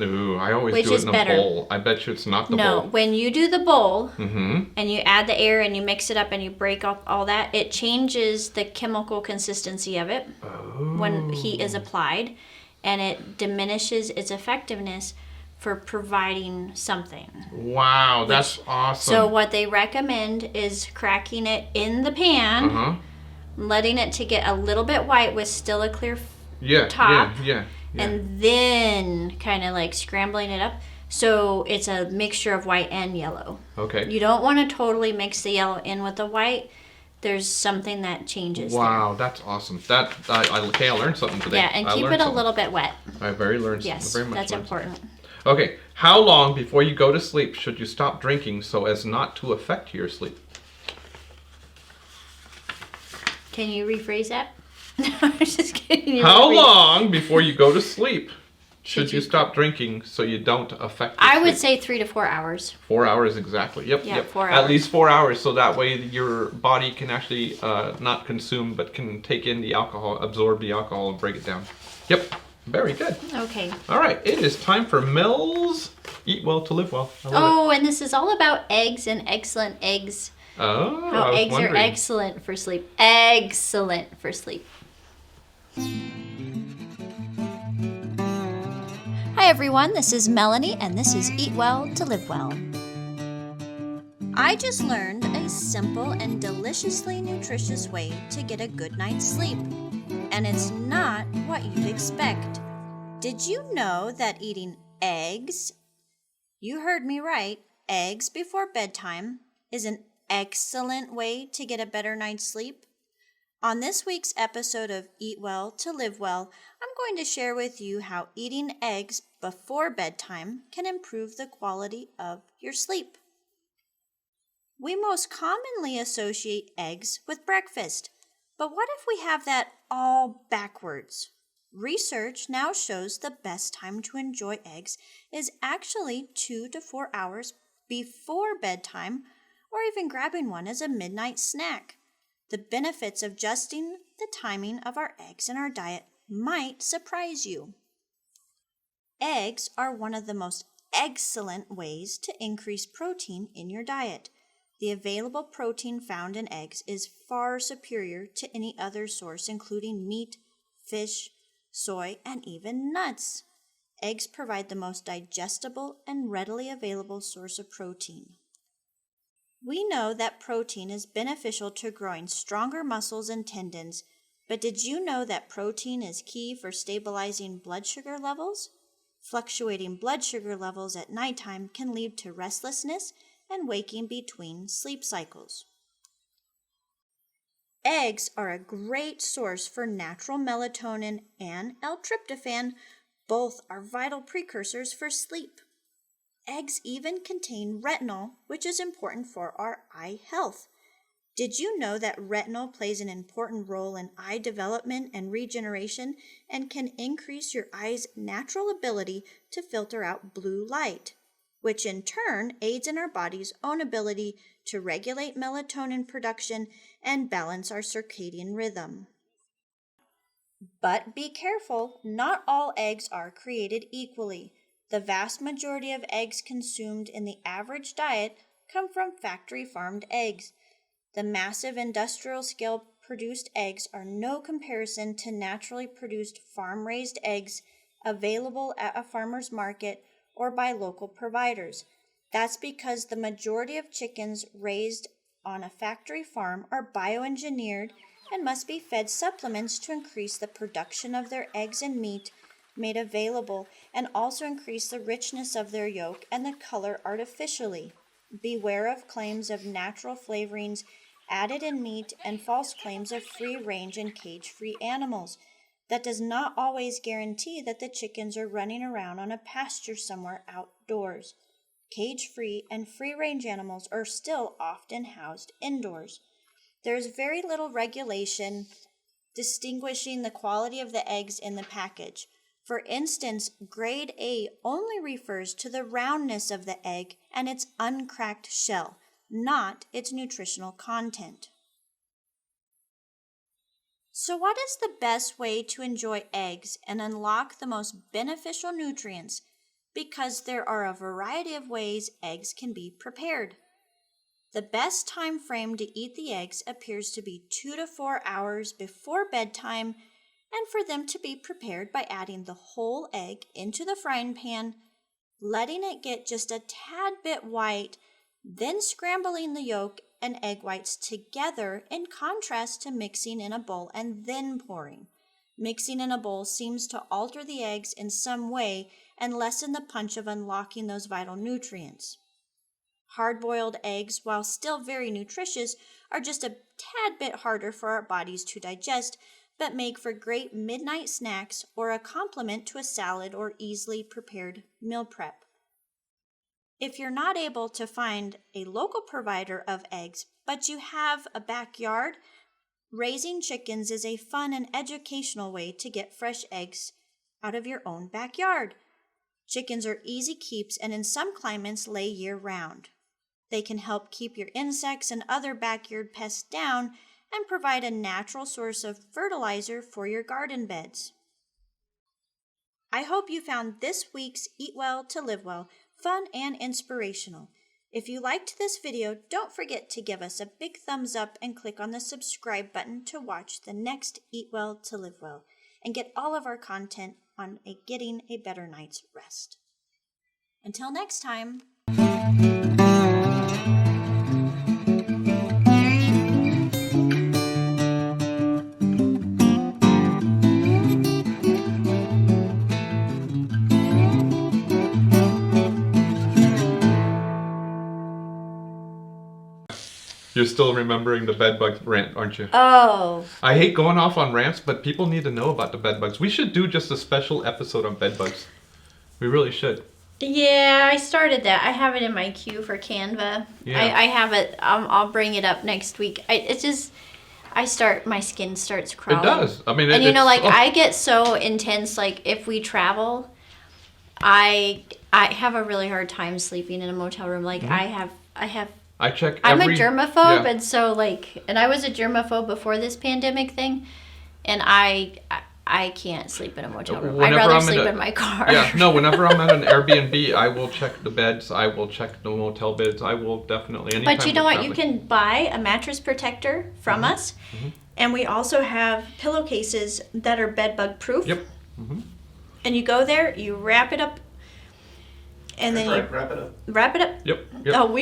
Ooh, I always Which do it is in a better? bowl. I bet you it's not the No, bowl. when you do the bowl Mm-hmm. and you add the air and you mix it up and you break up all that, it changes the chemical consistency of it when heat is applied, and it diminishes its effectiveness for providing something. Wow, that's awesome. So what they recommend is cracking it in the pan, Uh-huh. letting it to get a little bit white with still a clear Yeah, top, yeah. and then kind of like scrambling it up so it's a mixture of white and yellow. Okay. You don't want to totally mix the yellow in with the white. There's something that changes Wow, that's awesome. That I learned something there. today. Yeah, and I keep learned it a something. little bit wet. I very much Yes, learned that's something. important. Okay, how long before you go to sleep should you stop drinking so as not to affect your sleep? Can you rephrase that? No, I'm just kidding. How long before you go to sleep should Should you you- stop drinking so you don't affect your I would sleep? say 3 to 4 hours. 4 hours exactly. Yep, Yeah, yep. 4 At hours. least 4 hours, so that way your body can actually not consume, but can take in the alcohol, absorb the alcohol, and break it down. Yep, very good. Okay. All right, it is time for Mel's Eat Well to Live Well. I love Oh, and this is all about eggs and excellent eggs. it. Oh, How I was eggs are wondering. excellent for sleep. Excellent for sleep. Hi everyone, this is Melanie and this is Eat Well to Live Well. I just learned a simple and deliciously nutritious way to get a good night's sleep. And it's not what you'd expect. Did you know that eating eggs, you heard me right, eggs before bedtime is an excellent way to get a better night's sleep? On this week's episode of Eat Well to Live Well, I'm going to share with you how eating eggs before bedtime can improve the quality of your sleep. We most commonly associate eggs with breakfast, but what if we have that all backwards? Research now shows the best time to enjoy eggs is actually 2 to 4 hours before bedtime, or even grabbing one as a midnight snack. The benefits of adjusting the timing of our eggs in our diet might surprise you. Eggs are one of the most excellent ways to increase protein in your diet. The available protein found in eggs is far superior to any other source, including meat, fish, soy, and even nuts. Eggs provide the most digestible and readily available source of protein. We know that protein is beneficial to growing stronger muscles and tendons, but did you know that protein is key for stabilizing blood sugar levels? Fluctuating blood sugar levels at nighttime can lead to restlessness and waking between sleep cycles. Eggs are a great source for natural melatonin and L-tryptophan. Both are vital precursors for sleep. Eggs even contain retinol, which is important for our eye health. Did you know that retinol plays an important role in eye development and regeneration and can increase your eye's natural ability to filter out blue light, which in turn aids in our body's own ability to regulate melatonin production and balance our circadian rhythm? But be careful, not all eggs are created equally. The vast majority of eggs consumed in the average diet come from factory farmed eggs. The massive industrial scale produced eggs are no comparison to naturally produced farm raised eggs available at a farmer's market or by local providers. That's because the majority of chickens raised on a factory farm are bioengineered and must be fed supplements to increase the production of their eggs and meat made available and also increase the richness of their yolk and the color artificially. Beware of claims of natural flavorings added in meat and false claims of free range and cage-free animals. That does not always guarantee that the chickens are running around on a pasture somewhere outdoors. Cage-free and free-range animals are still often housed indoors. There is very little regulation distinguishing the quality of the eggs in the package. For instance, grade A only refers to the roundness of the egg and its uncracked shell, not its nutritional content. So what is the best way to enjoy eggs and unlock the most beneficial nutrients? Because there are a variety of ways eggs can be prepared. The best time frame to eat the eggs appears to be 2 to 4 hours before bedtime, and for them to be prepared by adding the whole egg into the frying pan, letting it get just a tad bit white, then scrambling the yolk and egg whites together in contrast to mixing in a bowl and then pouring. Mixing in a bowl seems to alter the eggs in some way and lessen the punch of unlocking those vital nutrients. Hard-boiled eggs, while still very nutritious, are just a tad bit harder for our bodies to digest, but make for great midnight snacks or a complement to a salad or easily prepared meal prep. If you're not able to find a local provider of eggs, but you have a backyard, raising chickens is a fun and educational way to get fresh eggs out of your own backyard. Chickens are easy keeps and in some climates lay year-round. They can help keep your insects and other backyard pests down and provide a natural source of fertilizer for your garden beds. I hope you found this week's Eat Well to Live Well fun and inspirational. If you liked this video, don't forget to give us a big thumbs up and click on the subscribe button to watch the next Eat Well to Live Well and get all of our content on getting a better night's rest. Until next time. You're still remembering the bedbug rant, aren't you? Oh. I hate going off on rants, but people need to know about the bedbugs. We should do just a special episode on bedbugs. We really should. Yeah, I started that. I have it in my queue for Canva. Yeah. I have it. I'll bring it up next week. My skin starts crawling. It does. I mean, and I get so intense. Like if we travel, I have a really hard time sleeping in a motel room. Like Mm-hmm. I check I'm a germaphobe, and so and I was a germaphobe before this pandemic thing, and I can't sleep in a motel room. I'd rather sleep in my car. Yeah, no, whenever I'm at an Airbnb, I will check the beds, I will check the motel beds, I will definitely, anytime. But you know what, you can buy a mattress protector from us, and we also have pillowcases that are bed bug proof. Yep. Mm-hmm. And you go there, you wrap it up, and then you wrap it up. Wrap it up. Yep. Oh,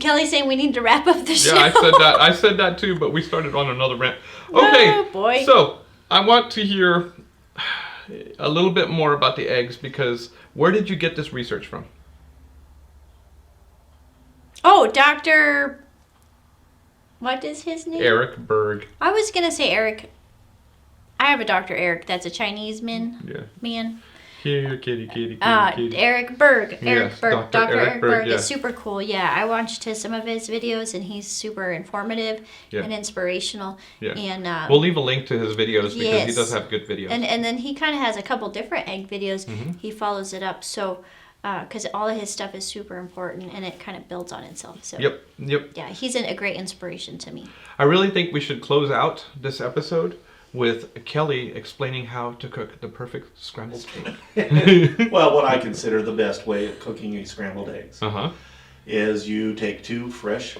Kelly's saying we need to wrap up the show. Yeah, I said that too, but we started on another rant. Okay. Oh boy. So I want to hear a little bit more about the eggs, because where did you get this research from? Oh, Dr. What is his name? Eric Berg. I was going to say Eric. I have a Dr. Eric that's a Chinese man. Yeah. Man. Here, kitty. Eric Berg. Yes, Dr. Dr. Eric Berg Berg, is yes. super cool. Yeah, I watched some of his videos, and he's super informative Yeah. and inspirational. Yeah. And We'll leave a link to his videos because he Yes. does have good videos. and then he kind of has a couple different egg videos. Mm-hmm. He follows it up, so because all of his stuff is super important, and it kind of builds on itself. So Yep. yeah, he's a great inspiration to me. I really think we should close out this episode with Kelly explaining how to cook the perfect scrambled egg. Well, what I consider the best way of cooking a scrambled eggs Uh-huh. is you take 2 fresh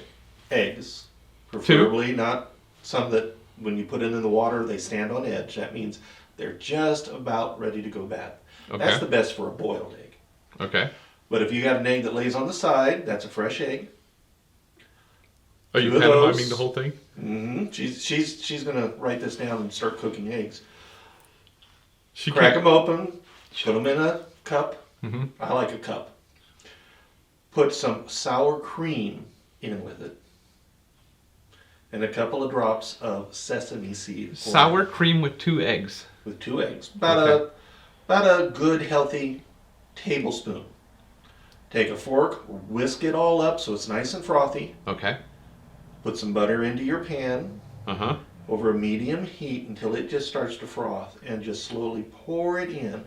eggs, preferably not some that when you put it in the water they stand on edge. That means they're just about ready to go bad. Okay. That's the best for a boiled egg. Okay. But if you got an egg that lays on the side, that's a fresh egg. Are you 2 of those. pantomiming the whole thing? Mm-hmm. She's gonna write this down and start cooking eggs. She Crack can't- them open, put them in a cup. Mhm. I like a cup. Put some sour cream in with it, and a couple of drops of sesame seed. Sour cream with 2 eggs. with 2 eggs. Okay. About a good healthy tablespoon. Take a fork, whisk it all up so it's nice and frothy. Okay. Put some butter into your pan Uh-huh. over a medium heat until it just starts to froth, and just slowly pour it in.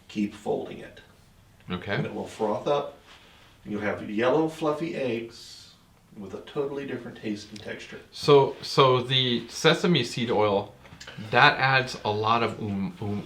Keep folding it, and Okay. it will froth up. You'll have yellow fluffy eggs with a totally different taste and texture. So the sesame seed oil, that adds a lot of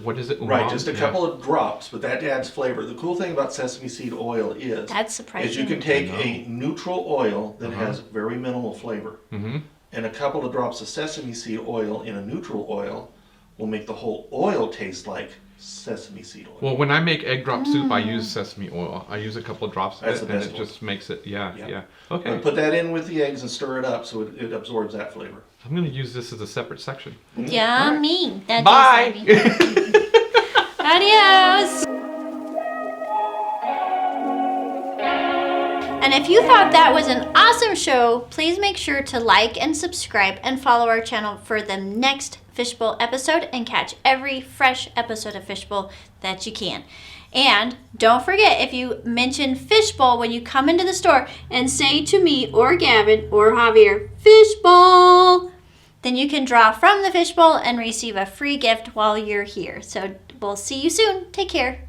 what is it? Right, just a Yeah. couple of drops, but that adds flavor. The cool thing about sesame seed oil is That's surprising. you can take I know. a neutral oil that Uh-huh. has very minimal flavor, Mm-hmm. and a couple of drops of sesame seed oil in a neutral oil will make the whole oil taste like sesame seed oil. Well, when I make egg drop soup, I use sesame oil. I use a couple of drops of That's it, the and best it one. just makes it. Yeah. Yeah. Okay. Put that in with the eggs and stir it up so it absorbs that flavor. I'm gonna use this as a separate section. Yummy. That Bye. is yummy. Adios. And if you thought that was an awesome show, please make sure to like and subscribe and follow our channel for the next FishBowl episode and catch every fresh episode of FishBowl that you can. And don't forget, if you mention FishBowl when you come into the store and say to me or Gavin or Javier, FishBowl, then you can draw from the FishBowl and receive a free gift while you're here. So we'll see you soon. Take care.